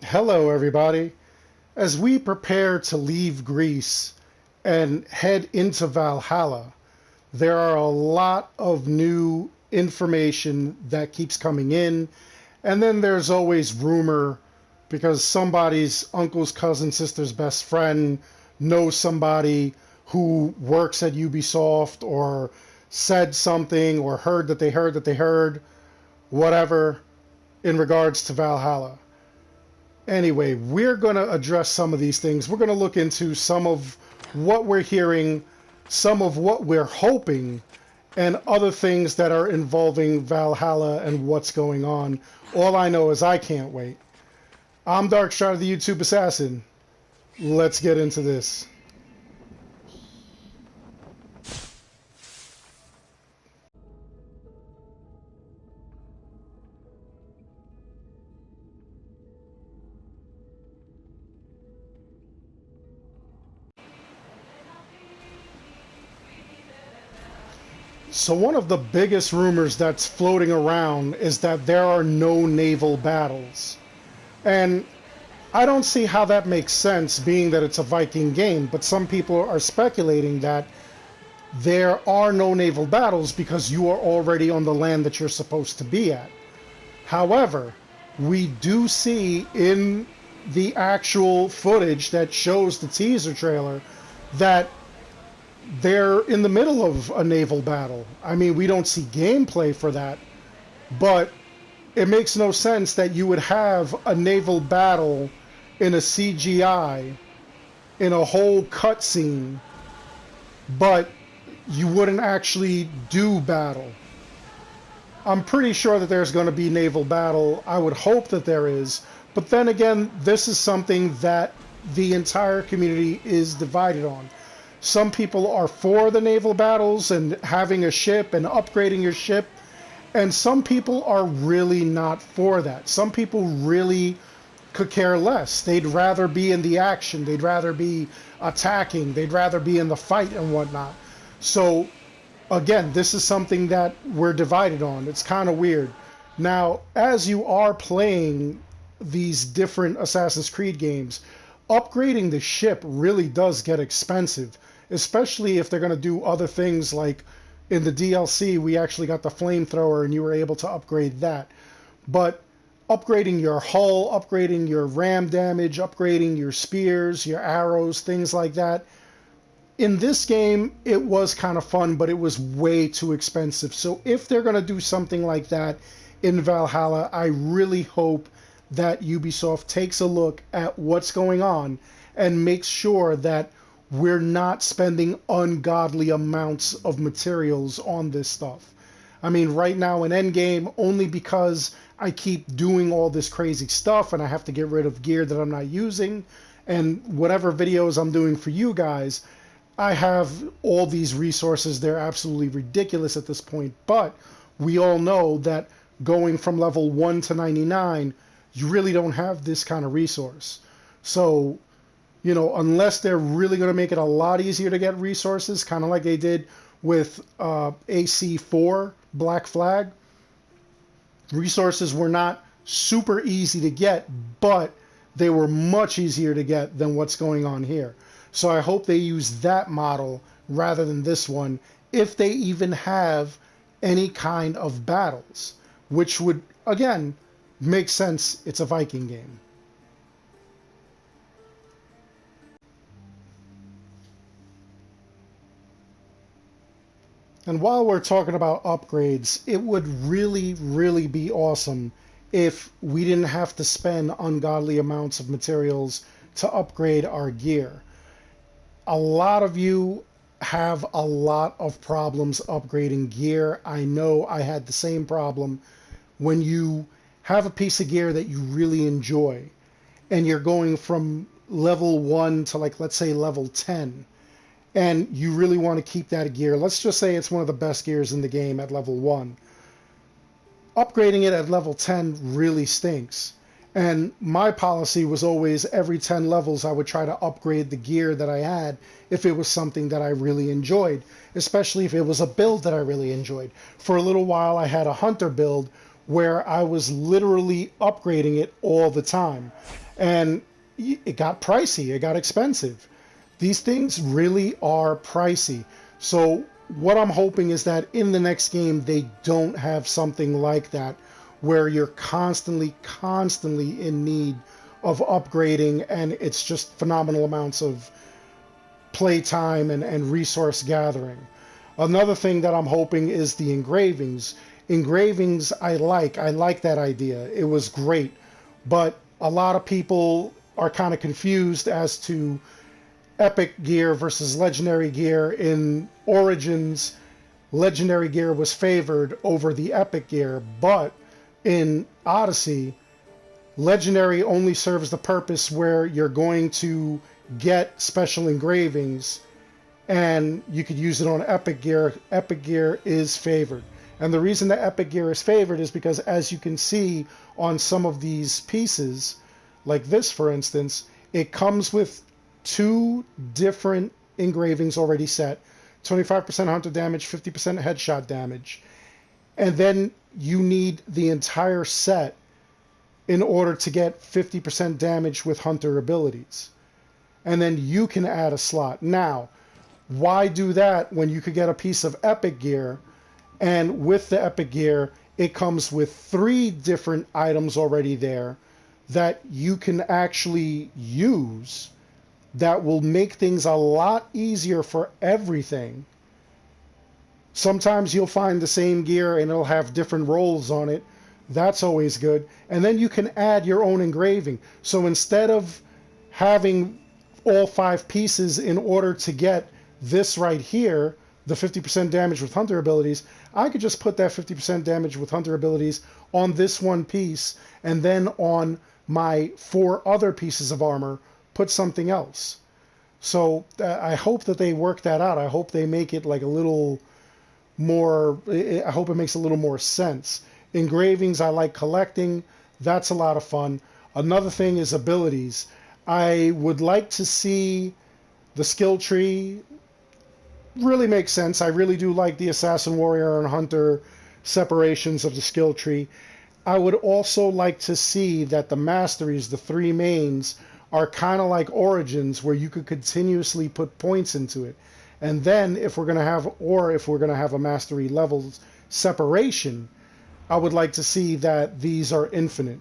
Hello, everybody. As we prepare to leave Greece and head into Valhalla, there are a lot of new information that keeps coming in. And then there's always rumor because somebody's uncle's cousin, sister's best friend knows somebody who works at Ubisoft or said something or heard whatever in regards to Valhalla. Anyway, we're going to address some of these things. We're going to look into some of what we're hearing, some of what we're hoping, and other things that are involving Valhalla and what's going on. All I know is I can't wait. I'm Darkstrider, the YouTube Assassin. Let's get into this. So one of the biggest rumors that's floating around is that there are no naval battles. And I don't see how that makes sense, being that it's a Viking game, but some people are speculating that there are no naval battles because you are already on the land that you're supposed to be at. However, we do see in the actual footage that shows the teaser trailer that they're in the middle of a naval battle. I mean, we don't see gameplay for that, but it makes no sense that you would have a naval battle in a CGI, in a whole cutscene, but you wouldn't actually do battle. I'm pretty sure that there's going to be naval battle. I would hope that there is. But then again, this is something that the entire community is divided on. Some people are for the naval battles and having a ship and upgrading your ship, and some people are really not for that. Some people really could care less. They'd rather be in the action. They'd rather be attacking. They'd rather be in the fight and whatnot. So again, this is something that we're divided on. It's kind of weird. Now, as you are playing these different Assassin's Creed games, upgrading the ship really does get expensive, especially if they're going to do other things like in the DLC, we actually got the flamethrower and you were able to upgrade that. But upgrading your hull, upgrading your ram damage, upgrading your spears, your arrows, things like that, in this game, it was kind of fun, but it was way too expensive. So if they're going to do something like that in Valhalla, I really hope that Ubisoft takes a look at what's going on and makes sure that we're not spending ungodly amounts of materials on this stuff. I mean, right now in Endgame, only because I keep doing all this crazy stuff and I have to get rid of gear that I'm not using, and whatever videos I'm doing for you guys, I have all these resources. They're absolutely ridiculous at this point, but we all know that going from level 1 to 99, you really don't have this kind of resource. So, unless they're really going to make it a lot easier to get resources, kind of like they did with AC4 Black Flag, resources were not super easy to get, but they were much easier to get than what's going on here. So I hope they use that model rather than this one, if they even have any kind of battles, which would, again, make sense. It's a Viking game. And while we're talking about upgrades, it would really, really be awesome if we didn't have to spend ungodly amounts of materials to upgrade our gear. A lot of you have a lot of problems upgrading gear. I know I had the same problem. When you have a piece of gear that you really enjoy and you're going from level 1 to, like, let's say level 10, and you really want to keep that gear. Let's just say it's one of the best gears in the game at level 1. Upgrading it at level 10 really stinks. And my policy was always every 10 levels I would try to upgrade the gear that I had if it was something that I really enjoyed, especially if it was a build that I really enjoyed. For a little while I had a hunter build where I was literally upgrading it all the time. And it got pricey, it got expensive. These things really are pricey. So what I'm hoping is that in the next game they don't have something like that where you're constantly in need of upgrading, and it's just phenomenal amounts of playtime and resource gathering. Another thing that I'm hoping is the engravings. Engravings I like that idea. It was great. But a lot of people are kind of confused as to epic gear versus legendary gear. In Origins, legendary gear was favored over the epic gear, but in Odyssey, legendary only serves the purpose where you're going to get special engravings and you could use it on epic gear. Epic gear is favored. And the reason that epic gear is favored is because, as you can see on some of these pieces, like this for instance, it comes with two different engravings already set, 25% hunter damage, 50% headshot damage. And then you need the entire set in order to get 50% damage with hunter abilities. And then you can add a slot. Now, why do that when you could get a piece of epic gear, and with the epic gear it comes with 3 different items already there that you can actually use that will make things a lot easier for everything. Sometimes you'll find the same gear and it'll have different rolls on it. That's always good. And then you can add your own engraving. So instead of having all 5 pieces in order to get this right here, the 50% damage with hunter abilities, I could just put that 50% damage with hunter abilities on this one piece, and then on my 4 other pieces of armor, put something else. So I hope that they work that out. I hope they make it like a little more, I hope it makes a little more sense. Engravings I like collecting. That's a lot of fun. Another thing is abilities. I would like to see the skill tree really make sense. I really do like the assassin, warrior, and hunter separations of the skill tree. I would also like to see that the masteries, the 3 mains, are kind of like Origins, where you could continuously put points into it. And then if we're going to have a mastery levels separation, I would like to see that these are infinite.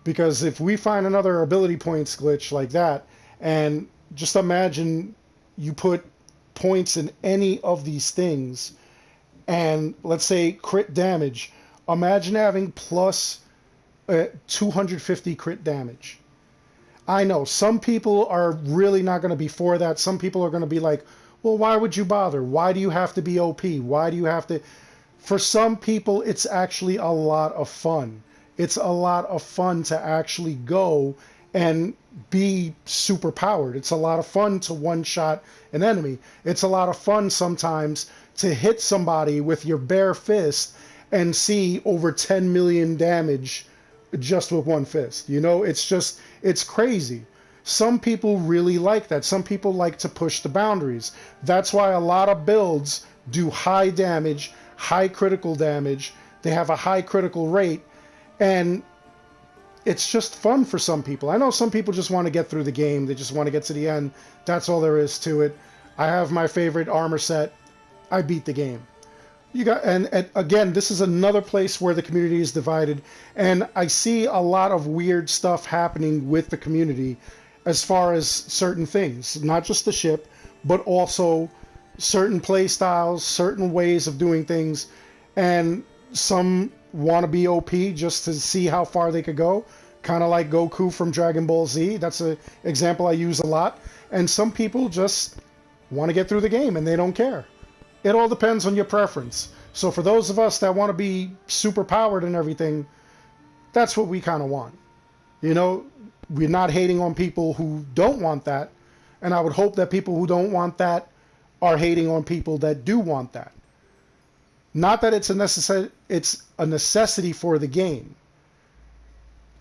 Because if we find another ability points glitch like that, and just imagine you put points in any of these things, and let's say crit damage, imagine having plus 250 crit damage. I know some people are really not going to be for that. Some people are going to be like, well, why would you bother? Why do you have to be OP? Why do you have to? For some people, it's actually a lot of fun. It's a lot of fun to actually go and be super powered. It's a lot of fun to one-shot an enemy. It's a lot of fun sometimes to hit somebody with your bare fist and see over 10 million damage just with one fist. You know, it's crazy. Some people really like that. Some people like to push the boundaries. That's why a lot of builds do high damage, high critical damage. They have a high critical rate, and it's just fun for some people. I know some people just want to get through the game. They just want to get to the end. That's all there is to it. I have my favorite armor set. I beat the game. And again, this is another place where the community is divided, and I see a lot of weird stuff happening with the community as far as certain things, not just the ship, but also certain play styles, certain ways of doing things, and some want to be OP just to see how far they could go, kind of like Goku from Dragon Ball Z. That's an example I use a lot. And some people just want to get through the game and they don't care. It all depends on your preference. So for those of us that want to be super powered and everything, that's what we kind of want. You know, we're not hating on people who don't want that, and I would hope that people who don't want that are hating on people that do want that. Not that it's a necessity for the game.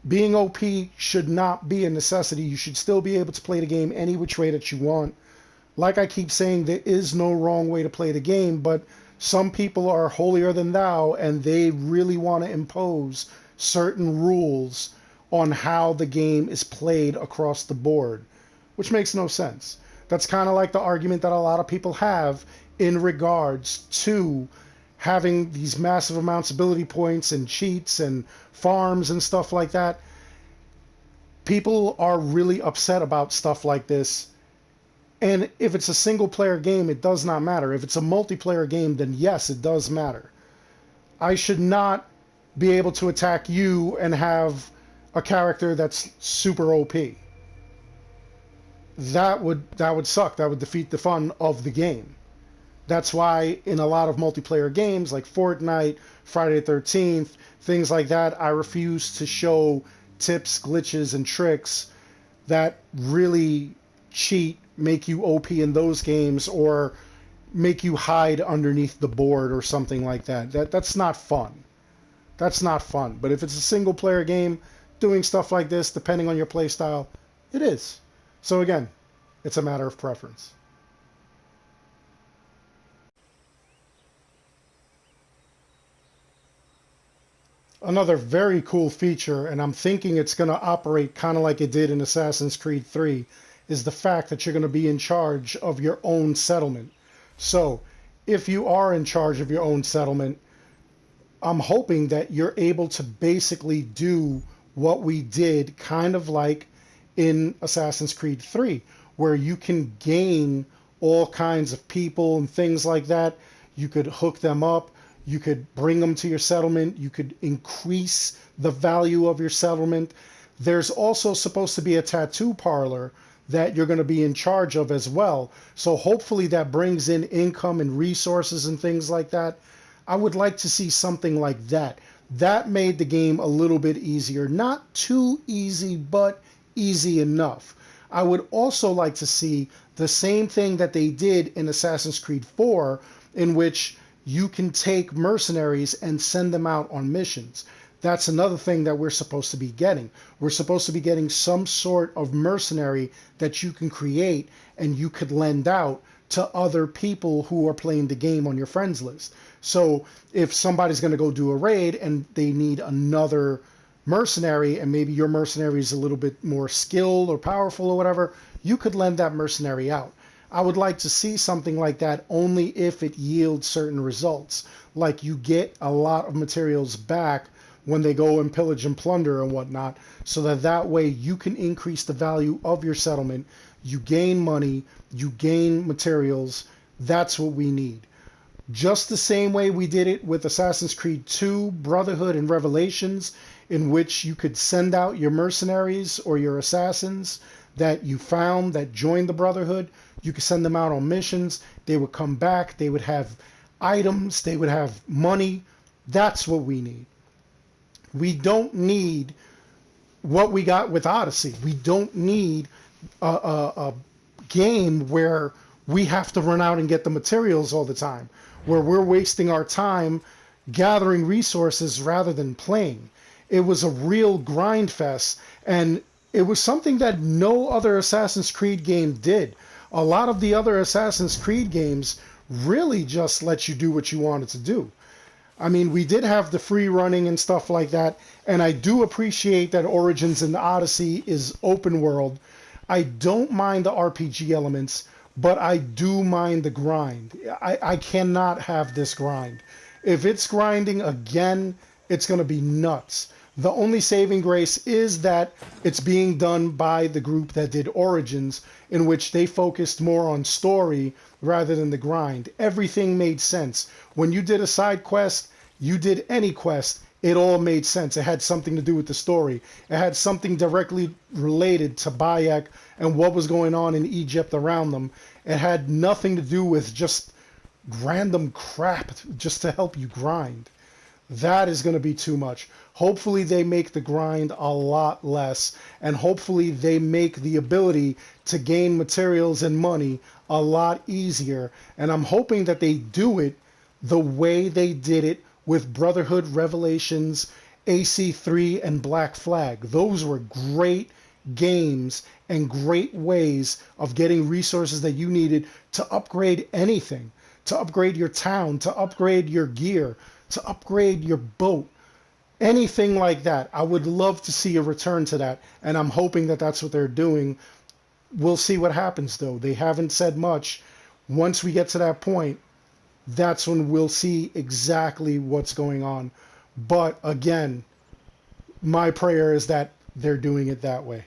Being OP should not be a necessity. You should still be able to play the game any which way that you want. Like I keep saying, there is no wrong way to play the game, but Some people are holier than thou and they really want to impose certain rules on how the game is played across the board, which makes no sense. That's kind of like the argument that a lot of people have in regards to having these massive amounts of ability points and cheats and farms and stuff like that. People are really upset about stuff like this. And if it's a single player game, it does not matter. If it's a multiplayer game, then yes, it does matter. I should not be able to attack you and have a character that's super OP. That would suck. That would defeat the fun of the game. That's why in a lot of multiplayer games like Fortnite, Friday the 13th, things like that, I refuse to show tips, glitches, and tricks that really cheat, make you OP in those games, or make you hide underneath the board or something like that. That's not fun. That's not fun. But if it's a single player game, doing stuff like this, depending on your playstyle, it is. So again, it's a matter of preference. Another very cool feature, and I'm thinking it's going to operate kind of like it did in Assassin's Creed 3, is the fact that you're going to be in charge of your own settlement. So, if you are in charge of your own settlement, I'm hoping that you're able to basically do what we did kind of like in Assassin's Creed 3, where you can gain all kinds of people and things like that. You could hook them up. You could bring them to your settlement. You could increase the value of your settlement. There's also supposed to be a tattoo parlor that you're going to be in charge of as well. So hopefully that brings in income and resources and things like that. I would like to see something like that. That made the game a little bit easier. Not too easy, but easy enough. I would also like to see the same thing that they did in Assassin's Creed 4, in which you can take mercenaries and send them out on missions. That's another thing that we're supposed to be getting. We're supposed to be getting some sort of mercenary that you can create and you could lend out to other people who are playing the game on your friends list. So if somebody's going to go do a raid and they need another mercenary, and maybe your mercenary is a little bit more skilled or powerful or whatever, you could lend that mercenary out. I would like to see something like that only if it yields certain results. Like you get a lot of materials back when they go and pillage and plunder and whatnot, so that way you can increase the value of your settlement. You gain money, you gain materials. That's what we need. Just the same way we did it with Assassin's Creed 2, Brotherhood, and Revelations, in which you could send out your mercenaries or your assassins that you found that joined the Brotherhood. You could send them out on missions. They would come back. They would have items. They would have money. That's what we need. We don't need what we got with Odyssey. We don't need a game where we have to run out and get the materials all the time, where we're wasting our time gathering resources rather than playing. It was a real grind fest, and it was something that no other Assassin's Creed game did. A lot of the other Assassin's Creed games really just let you do what you wanted to do. I mean, we did have the free running and stuff like that, and I do appreciate that Origins and Odyssey is open world. I don't mind the RPG elements, but I do mind the grind. I cannot have this grind. If it's grinding again, it's going to be nuts. The only saving grace is that it's being done by the group that did Origins, in which they focused more on story rather than the grind. Everything made sense. When you did a side quest, you did any quest, it all made sense. It had something to do with the story. It had something directly related to Bayek and what was going on in Egypt around them. It had nothing to do with just random crap just to help you grind. That is going to be too much. Hopefully they make the grind a lot less, and hopefully they make the ability to gain materials and money a lot easier. And I'm hoping that they do it the way they did it with Brotherhood, Revelations, AC3, and Black Flag. Those were great games and great ways of getting resources that you needed to upgrade anything, to upgrade your town, to upgrade your gear, to upgrade your boat, anything like that. I would love to see a return to that, and I'm hoping that that's what they're doing. We'll see what happens, though. They haven't said much. Once we get to that point, that's when we'll see exactly what's going on. But again, my prayer is that they're doing it that way.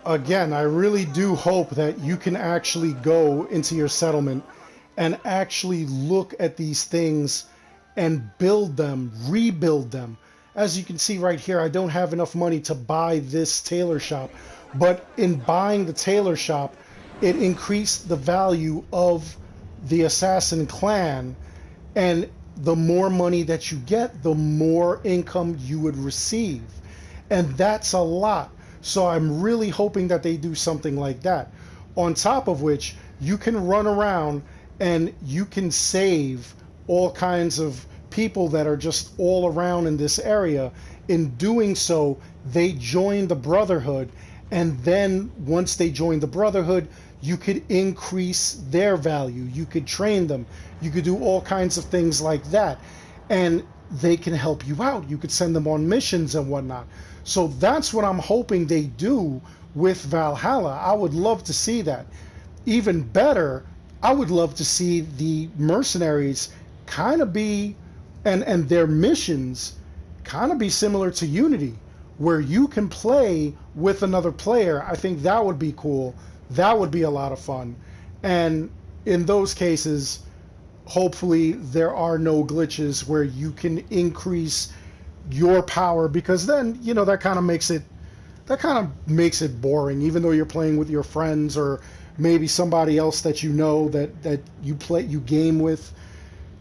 Again, I really do hope that you can actually go into your settlement and actually look at these things and build them, rebuild them. As you can see right here, I don't have enough money to buy this tailor shop, but in buying the tailor shop, it increased the value of the assassin clan, and the more money that you get, the more income you would receive. And that's a lot. So I'm really hoping that they do something like that. On top of which, you can run around and you can save all kinds of people that are just all around in this area. In doing so, they join the Brotherhood, and then once they join the Brotherhood, you could increase their value. You could train them. You could do all kinds of things like that. And they can help you out. You could send them on missions and whatnot. So that's what I'm hoping they do with Valhalla. I would love to see that. Even better, I would love to see the mercenaries kind of be, and their missions kind of be similar to Unity, where you can play with another player. I think that would be cool. That would be a lot of fun. And in those cases, hopefully there are no glitches where you can increase your power, because then, you know, that kind of makes it boring, even though you're playing with your friends or maybe somebody else that you know that you game with.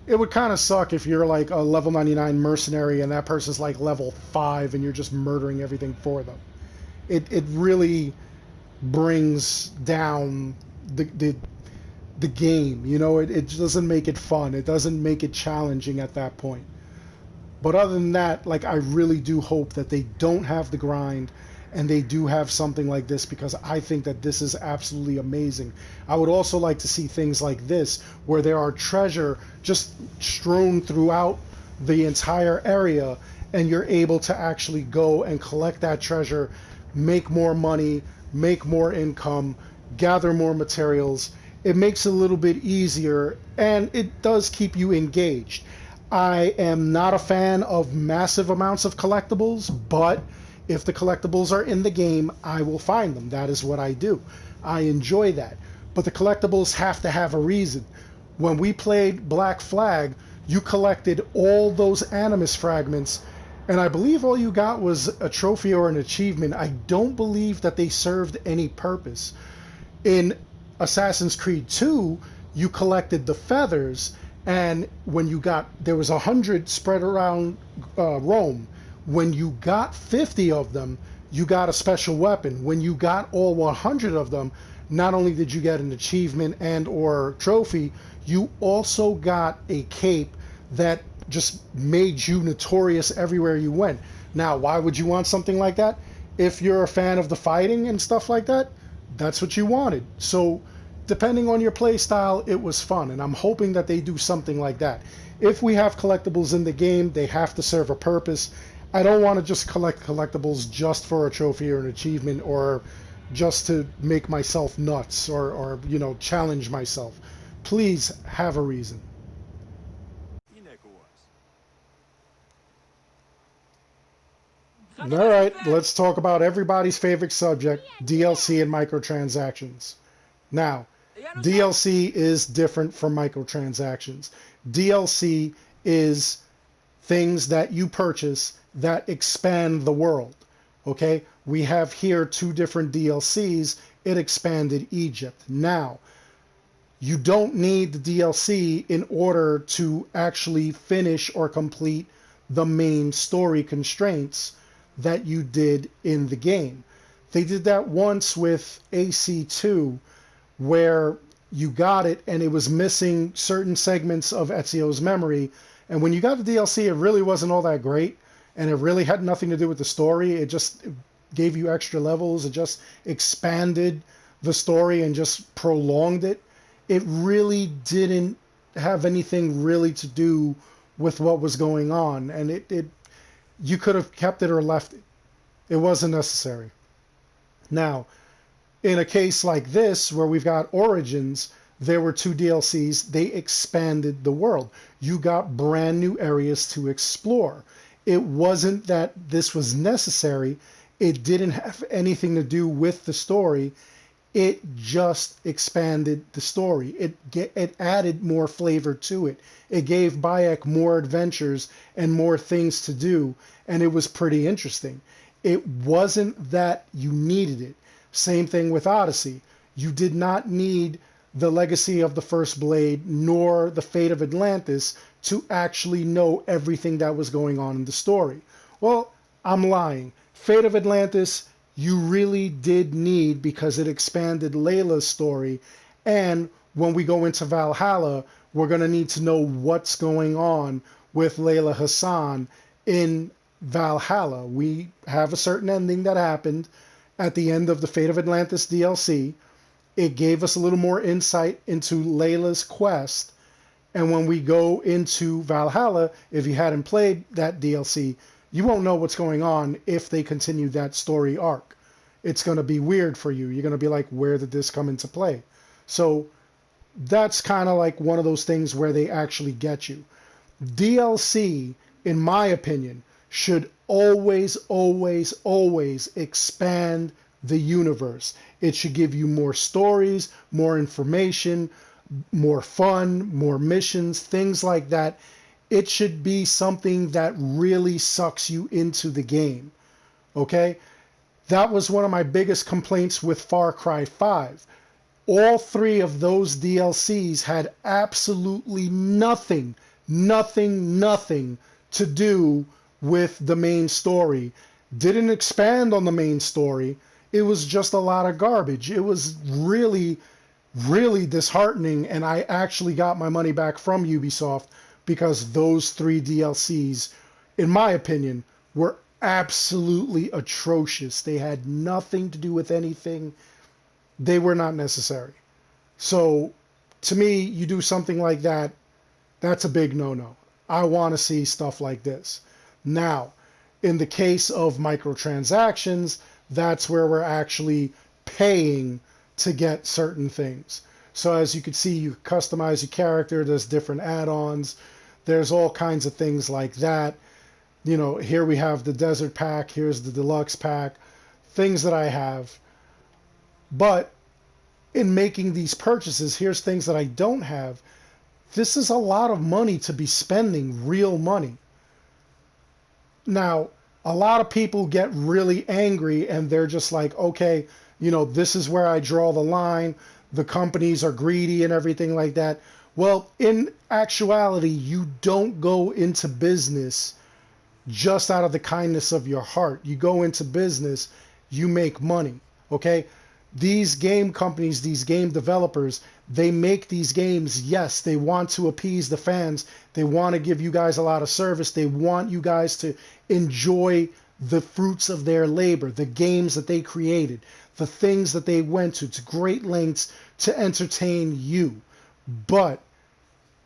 It would kind of suck if you're like a level 99 mercenary and that person's like level 5 and you're just murdering everything for them. It really brings down the game, you know. It doesn't make it fun. It doesn't make it challenging at that point. But other than that, like, I really do hope that they don't have the grind and they do have something like this, because I think that this is absolutely amazing. I would also like to see things like this, where there are treasure just strewn throughout the entire area, and you're able to actually go and collect that treasure, make more money, make more income, gather more materials. It makes it a little bit easier, and it does keep you engaged. I am not a fan of massive amounts of collectibles, but if the collectibles are in the game, I will find them. That is what I do. I enjoy that. But the collectibles have to have a reason. When we played Black Flag, you collected all those Animus fragments, and I believe all you got was a trophy or an achievement. I don't believe that they served any purpose. In Assassin's Creed 2, you collected the feathers, and when you got, there was 100 spread around Rome. When you got 50 of them, you got a special weapon. When you got all 100 of them, not only did you get an achievement and or trophy, you also got a cape that just made you notorious everywhere you went. Now, why would you want something like that? If you're a fan of the fighting and stuff like that, that's what you wanted. So depending on your play style, it was fun, and I'm hoping that they do something like that. If we have collectibles in the game, they have to serve a purpose. I don't want to just collect collectibles just for a trophy or an achievement, or just to make myself nuts, or you know, challenge myself. Please have a reason. All right, let's talk about everybody's favorite subject, DLC and microtransactions. Now, DLC is different from microtransactions. DLC is things that you purchase that expand the world. Okay, we have here 2 different DLCs. It expanded Egypt. Now, you don't need the DLC in order to actually finish or complete the main story constraints that you did in the game. They did that once with AC2, where you got it and it was missing certain segments of Ezio's memory. And when you got the DLC, it really wasn't all that great. and it really had nothing to do with the story. It just gave you extra levels. It just expanded the story and just prolonged it. It really didn't have anything really to do with what was going on, and it you could have kept it or left it. It wasn't necessary. Now, in a case like this, where we've got Origins, there were 2 DLCs. They expanded the world. You got brand new areas to explore. It wasn't that this was necessary. It didn't have anything to do with the story. It just expanded the story. It added more flavor to it. It gave Bayek more adventures and more things to do, and it was pretty interesting. It wasn't that you needed it. Same thing with Odyssey. You did not need the Legacy of the First Blade nor the Fate of Atlantis to actually know everything that was going on in the story. Well, I'm lying. Fate of Atlantis, you really did need, because it expanded Layla's story. And when we go into Valhalla, we're going to need to know what's going on with Layla Hassan in Valhalla. We have a certain ending that happened at the end of the Fate of Atlantis DLC. It gave us a little more insight into Layla's quest. And when we go into Valhalla, if you hadn't played that DLC, you won't know what's going on if they continue that story arc. It's going to be weird for you. You're going to be like, where did this come into play? So that's kind of like one of those things where they actually get you. DLC, in my opinion, should always, always, always expand the universe. It should give you more stories, more information, more fun, more missions, things like that. It should be something that really sucks you into the game. Okay? That was one of my biggest complaints with Far Cry 5. All 3 of those DLCs had absolutely nothing to do with the main story. Didn't expand on the main story. It was just a lot of garbage. It was really, really disheartening, and I actually got my money back from Ubisoft because those 3 DLCs, in my opinion, were absolutely atrocious. They had nothing to do with anything. They were not necessary. So, to me, you do something like that, that's a big no-no. I want to see stuff like this. Now, in the case of microtransactions, that's where we're actually paying to get certain things. So as you can see, you customize your character, there's different add-ons, there's all kinds of things like that. You know, here we have the desert pack, here's the deluxe pack, things that I have. But in making these purchases, here's things that I don't have. This is a lot of money to be spending, real money. Now, a lot of people get really angry and they're just like, okay, you know, this is where I draw the line. The companies are greedy and everything like that. Well, in actuality, you don't go into business just out of the kindness of your heart. You go into business, you make money, okay? These game companies, these game developers, they make these games. Yes, they want to appease the fans. They want to give you guys a lot of service. They want you guys to enjoy the fruits of their labor, the games that they created, the things that they went to great lengths to entertain you. But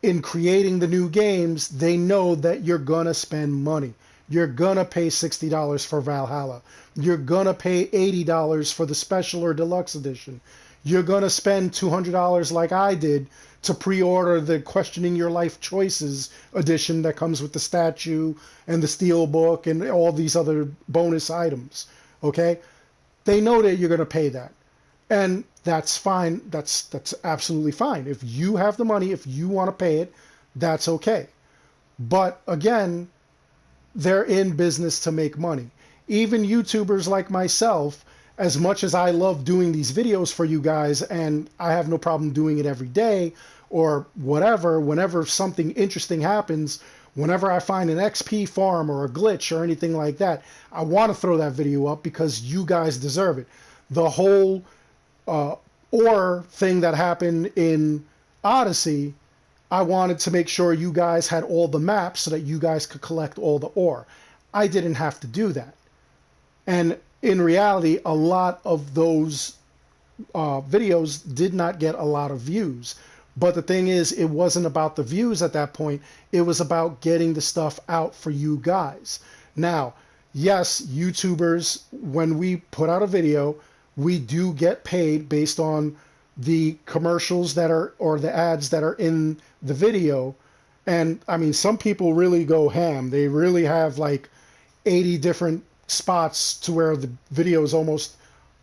in creating the new games, they know that you're going to spend money. You're going to pay $60 for Valhalla. You're going to pay $80 for the special or deluxe edition. You're going to spend $200 like I did to pre-order the Questioning Your Life Choices edition that comes with the statue and the steel book and all these other bonus items. Okay? They know that you're going to pay that. And that's fine. That's absolutely fine. If you have the money, if you want to pay it, that's okay. But again, they're in business to make money. Even YouTubers like myself, as much as I love doing these videos for you guys, and I have no problem doing it every day or whatever, whenever something interesting happens, whenever I find an XP farm or a glitch or anything like that, I want to throw that video up because you guys deserve it. The whole ore thing that happened in Odyssey, I wanted to make sure you guys had all the maps so that you guys could collect all the ore. I didn't have to do that. And in reality, a lot of those videos did not get a lot of views. But the thing is, it wasn't about the views at that point. It was about getting the stuff out for you guys. Now, yes, YouTubers, when we put out a video, we do get paid based on the commercials that are, or the ads that are in the video. And I mean, some people really go ham. They really have like 80 different spots to where the video is almost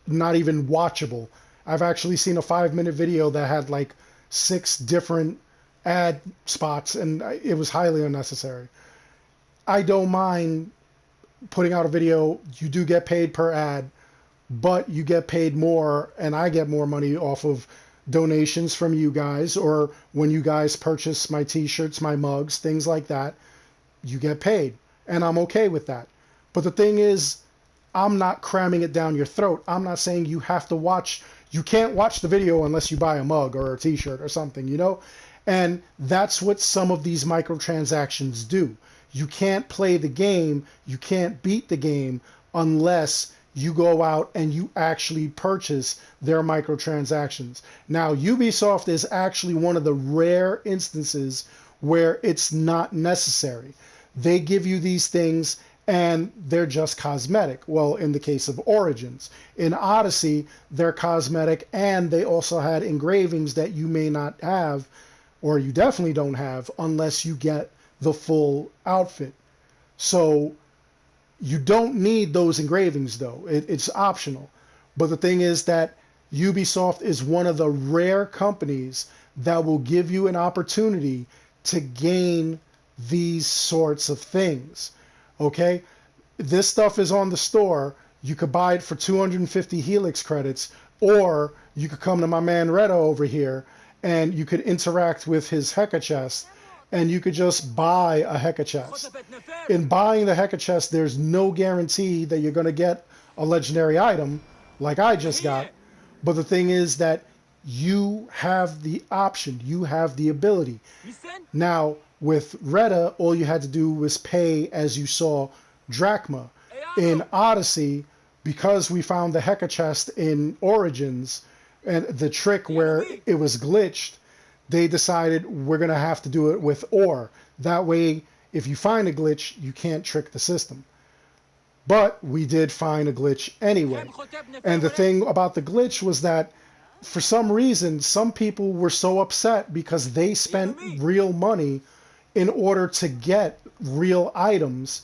not even watchable. I've actually seen a 5-minute video that had like 6 different ad spots, and it was highly unnecessary. I don't mind putting out a video. You do get paid per ad, but you get paid more, and I get more money off of donations from you guys, or when you guys purchase my t-shirts, my mugs, things like that, you get paid, and I'm okay with that. But the thing is, I'm not cramming it down your throat. I'm not saying you have to watch. You can't watch the video unless you buy a mug or a t-shirt or something, you know? And that's what some of these microtransactions do. You can't play the game, you can't beat the game unless you go out and you actually purchase their microtransactions. Now, Ubisoft is actually one of the rare instances where it's not necessary. They give you these things and they're just cosmetic. Well, in the case of Origins. In Odyssey, they're cosmetic, and they also had engravings that you may not have, or you definitely don't have, unless you get the full outfit. So you don't need those engravings, though. It's optional. But the thing is that Ubisoft is one of the rare companies that will give you an opportunity to gain these sorts of things. Okay, this stuff is on the store. You could buy it for 250 Helix credits, or you could come to my man Redo over here and you could interact with his Heka chest, and you could just buy a Heka chest. In buying the Heka chest, there's no guarantee that you're going to get a legendary item like I just got. But the thing is that you have the option, you have the ability. Now, with Retta, all you had to do was pay, as you saw, drachma. In Odyssey, because we found the Heka chest in Origins, and the trick where it was glitched, they decided we're going to have to do it with ore. That way, if you find a glitch, you can't trick the system. But we did find a glitch anyway. And the thing about the glitch was that, for some reason, some people were so upset because they spent real money in order to get real items,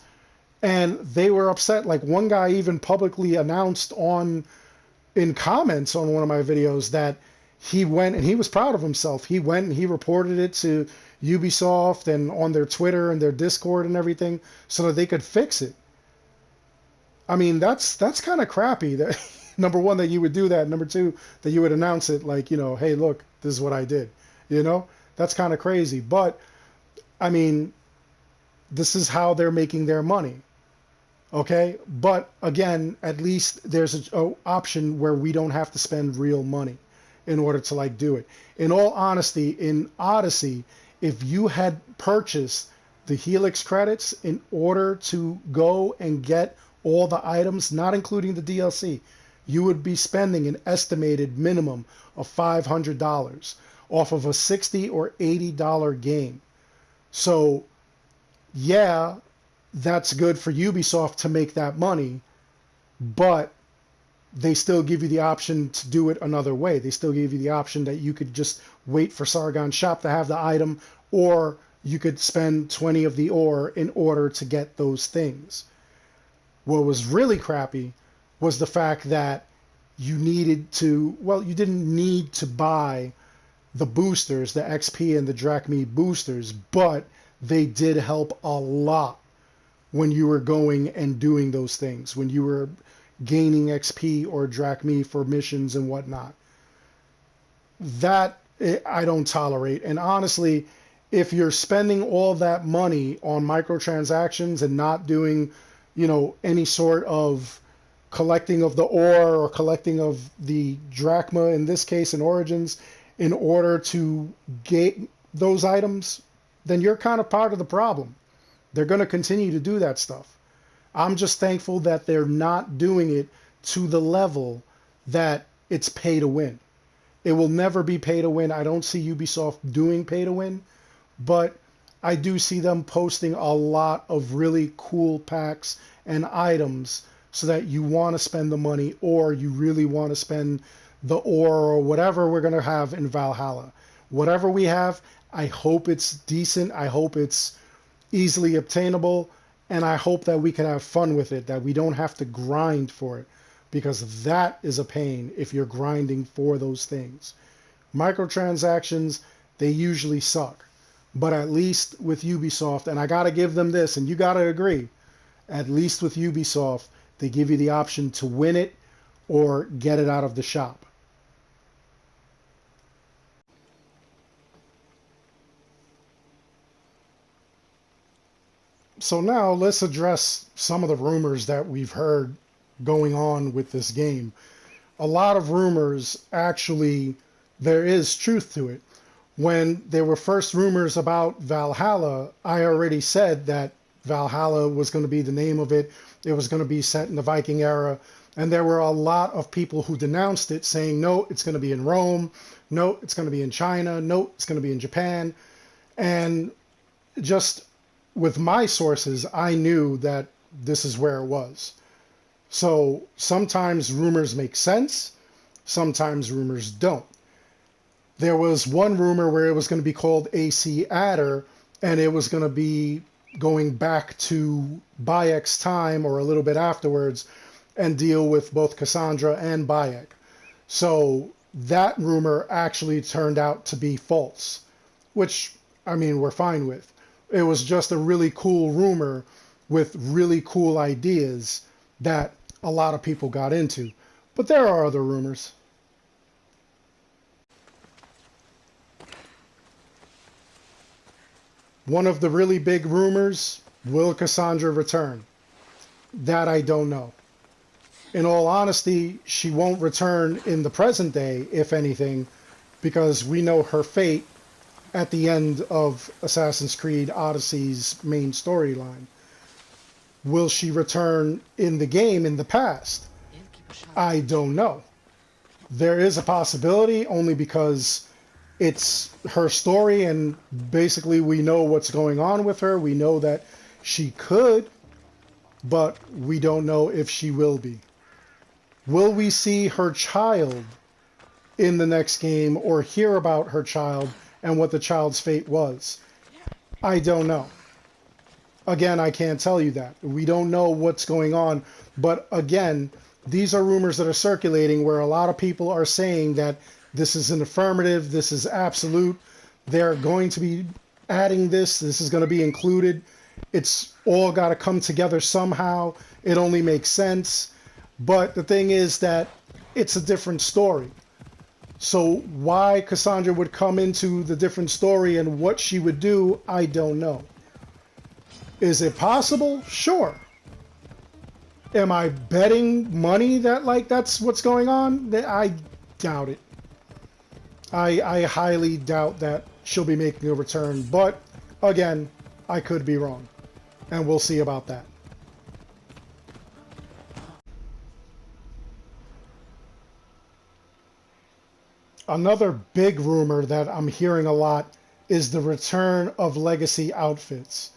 and they were upset. Like, one guy even publicly announced in comments on one of my videos that he went, and he was proud of himself, he went and he reported it to Ubisoft and on their Twitter and their Discord and everything so that they could fix it. I mean, that's kind of crappy that number one, that you would do that, number two, that you would announce it like, you know, hey, look, this is what I did. You know, that's kind of crazy. But I mean, this is how they're making their money. Okay? But again, at least there's an option where we don't have to spend real money in order to like do it. In all honesty, in Odyssey, if you had purchased the Helix credits in order to go and get all the items, not including the DLC, you would be spending an estimated minimum of $500 off of a $60 or $80 game. So, yeah, that's good for Ubisoft to make that money, but they still give you the option to do it another way. They still give you the option that you could just wait for Sargon Shop to have the item, or you could spend 20 of the ore in order to get those things. What was really crappy was the fact that you needed to, well, you didn't need to buy the boosters, the XP and the Drachme boosters, but they did help a lot when you were going and doing those things, when you were gaining XP or Drachme for missions and whatnot. That I don't tolerate. And honestly, if you're spending all that money on microtransactions and not doing, you know, any sort of collecting of the ore or collecting of the drachma, in this case in Origins, in order to get those items, then you're kind of part of the problem. They're going to continue to do that stuff. I'm just thankful that they're not doing it to the level that it's pay to win. It will never be pay to win. I don't see Ubisoft doing pay to win, but I do see them posting a lot of really cool packs and items so that you want to spend the money, or you really want to spend the ore or whatever we're going to have in Valhalla. Whatever we have, I hope it's decent. I hope it's easily obtainable, and I hope that we can have fun with it, that we don't have to grind for it, because that is a pain if you're grinding for those things. Microtransactions, they usually suck. But at least with Ubisoft, and I got to give them this, and you got to agree, at least with Ubisoft, they give you the option to win it or get it out of the shop. So now let's address some of the rumors that we've heard going on with this game. A lot of rumors, actually, there is truth to it. When there were first rumors about Valhalla, I already said that Valhalla was going to be the name of it. It was going to be set in the Viking era. And there were a lot of people who denounced it, saying, no, it's going to be in Rome. No, it's going to be in China. No, it's going to be in Japan. And just with my sources, I knew that this is where it was. So sometimes rumors make sense. Sometimes rumors don't. There was one rumor where it was going to be called AC Adder, and it was going to be going back to Bayek's time or a little bit afterwards and deal with both Cassandra and Bayek. So that rumor actually turned out to be false, which, I mean, we're fine with. It was just a really cool rumor with really cool ideas that a lot of people got into. But there are other rumors. One of the really big rumors, will Cassandra return? That I don't know. In all honesty, she won't return in the present day, if anything, because we know her fate at the end of Assassin's Creed Odyssey's main storyline. Will she return in the game in the past? I don't know. There is a possibility, only because it's her story, and basically we know what's going on with her. We know that she could, but we don't know if she will be. Will we see her child in the next game, or hear about her child and what the child's fate was? I don't know. Again, I can't tell you that. We don't know what's going on. But again, these are rumors that are circulating where a lot of people are saying that this is an affirmative, this is absolute, they're going to be adding this is going to be included. It's all got to come together somehow. It only makes sense. But the thing is that it's a different story. So why Cassandra would come into the different story and what she would do, I don't know. Is it possible? Sure. Am I betting money that that's what's going on? I doubt it. I highly doubt that she'll be making a return. But again, I could be wrong. And we'll see about that. Another big rumor that I'm hearing a lot is the return of legacy outfits.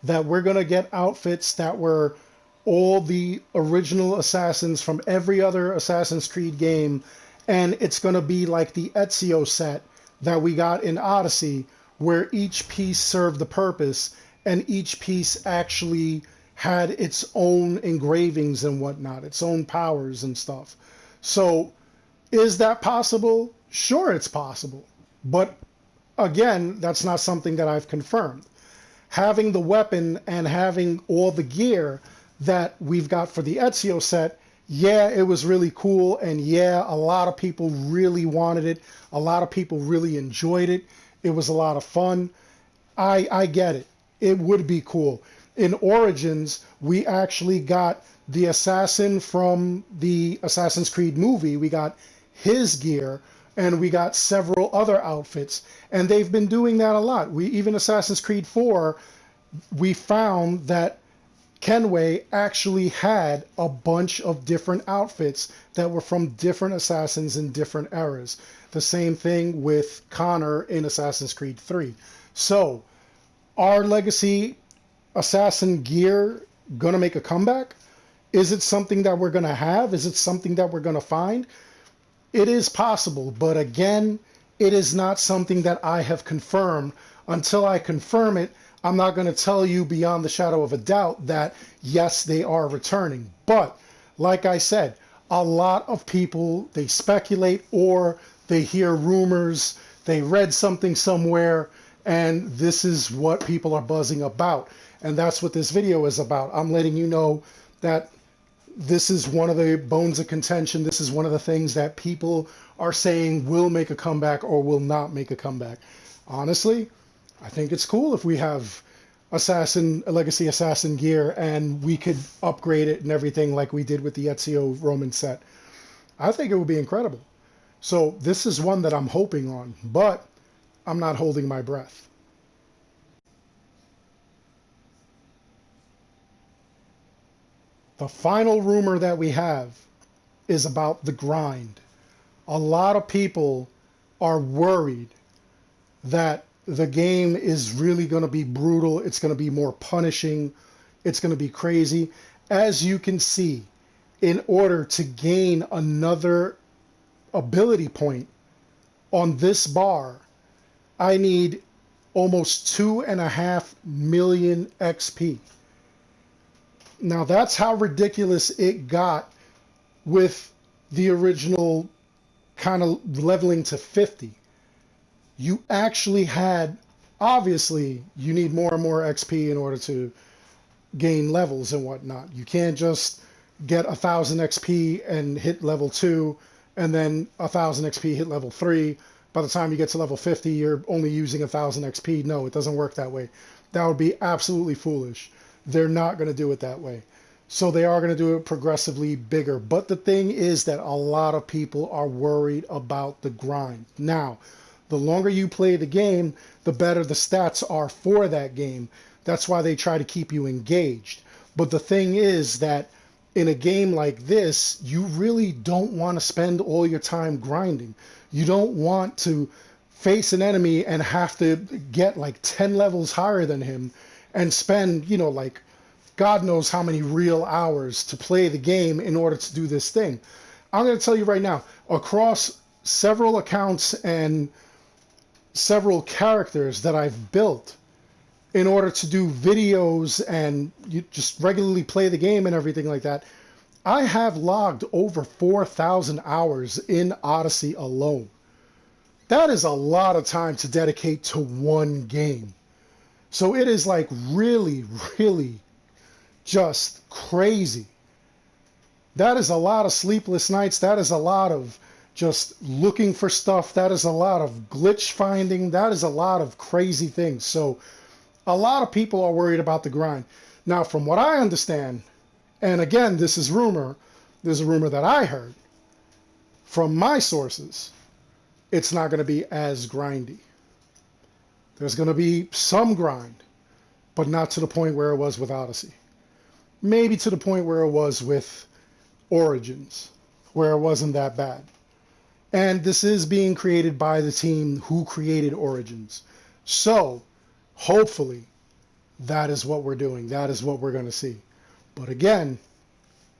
That we're going to get outfits that were all the original assassins from every other Assassin's Creed game, and it's going to be like the Ezio set that we got in Odyssey, where each piece served the purpose, and each piece actually had its own engravings and whatnot, its own powers and stuff. So, is that possible? Sure, it's possible. But again, that's not something that I've confirmed. Having the weapon and having all the gear that we've got for the Ezio set, yeah, it was really cool, and yeah, a lot of people really wanted it. A lot of people really enjoyed it. It was a lot of fun. I get it. It would be cool. In Origins, we actually got the assassin from the Assassin's Creed movie. We got his gear, and we got several other outfits, and they've been doing that a lot. Even Assassin's Creed 4, we found that Kenway actually had a bunch of different outfits that were from different assassins in different eras. The same thing with Connor in Assassin's Creed 3. So, are Legacy Assassin gear gonna make a comeback? Is it something that we're gonna have? Is it something that we're gonna find? It is possible, but again, it is not something that I have confirmed. Until I confirm it, I'm not going to tell you beyond the shadow of a doubt that yes, they are returning. But like I said, a lot of people, they speculate or they hear rumors, they read something somewhere, and this is what people are buzzing about. And that's what this video is about. I'm letting you know that this is one of the bones of contention. This is one of the things that people are saying will make a comeback or will not make a comeback. Honestly, I think it's cool if we have Legacy Assassin gear and we could upgrade it and everything like we did with the Ezio Roman set. I think it would be incredible. So this is one that I'm hoping on, but I'm not holding my breath. The final rumor that we have is about the grind. A lot of people are worried that the game is really going to be brutal. It's going to be more punishing. It's going to be crazy. As you can see, in order to gain another ability point on this bar, I need almost 2.5 million XP. Now that's how ridiculous it got with the original kind of leveling to 50. You actually had, obviously, you need more and more XP in order to gain levels and whatnot. You can't just get 1,000 XP and hit level 2, and then 1,000 XP hit level 3. By the time you get to level 50, you're only using 1,000 XP. No, it doesn't work that way. That would be absolutely foolish. They're not going to do it that way. So they are going to do it progressively bigger. But the thing is that a lot of people are worried about the grind. Now, the longer you play the game, the better the stats are for that game. That's why they try to keep you engaged. But the thing is that in a game like this, you really don't want to spend all your time grinding. You don't want to face an enemy and have to get like 10 levels higher than him and spend, like God knows how many real hours to play the game in order to do this thing. I'm going to tell you right now, across several accounts and several characters that I've built in order to do videos and you just regularly play the game and everything like that, I have logged over 4,000 hours in Odyssey alone. That is a lot of time to dedicate to one game. So it is like really, really just crazy. That is a lot of sleepless nights. That is a lot of just looking for stuff. That is a lot of glitch finding. That is a lot of crazy things. So a lot of people are worried about the grind. Now, from what I understand, and again, this is rumor. There's a rumor that I heard from my sources. It's not going to be as grindy. There's going to be some grind, but not to the point where it was with Odyssey. Maybe to the point where it was with Origins, where it wasn't that bad. And this is being created by the team who created Origins. So, hopefully, that is what we're doing. That is what we're going to see. But again,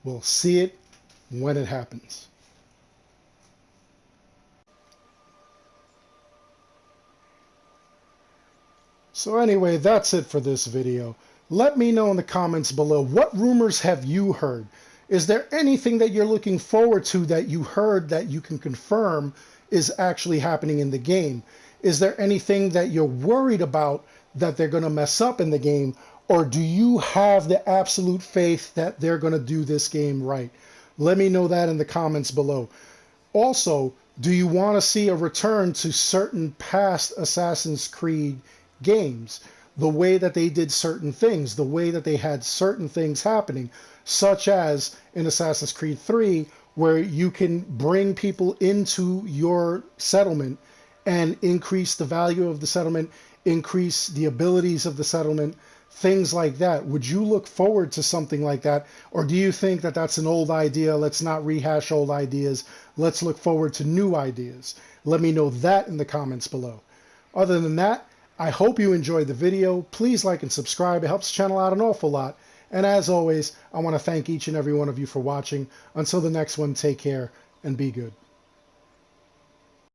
we'll see it when it happens. So anyway, that's it for this video. Let me know in the comments below, what rumors have you heard? Is there anything that you're looking forward to that you heard that you can confirm is actually happening in the game? Is there anything that you're worried about that they're going to mess up in the game? Or do you have the absolute faith that they're going to do this game right? Let me know that in the comments below. Also, do you want to see a return to certain past Assassin's Creed games? The way that they did certain things, the way that they had certain things happening, such as in Assassin's Creed 3, where you can bring people into your settlement and increase the value of the settlement, increase the abilities of the settlement, things like that. Would you look forward to something like that? Or do you think that that's an old idea? Let's not rehash old ideas. Let's look forward to new ideas. Let me know that in the comments below. Other than that, I hope you enjoyed the video. Please like and subscribe. It helps the channel out an awful lot. And as always, I want to thank each and every one of you for watching. Until the next one, take care and be good.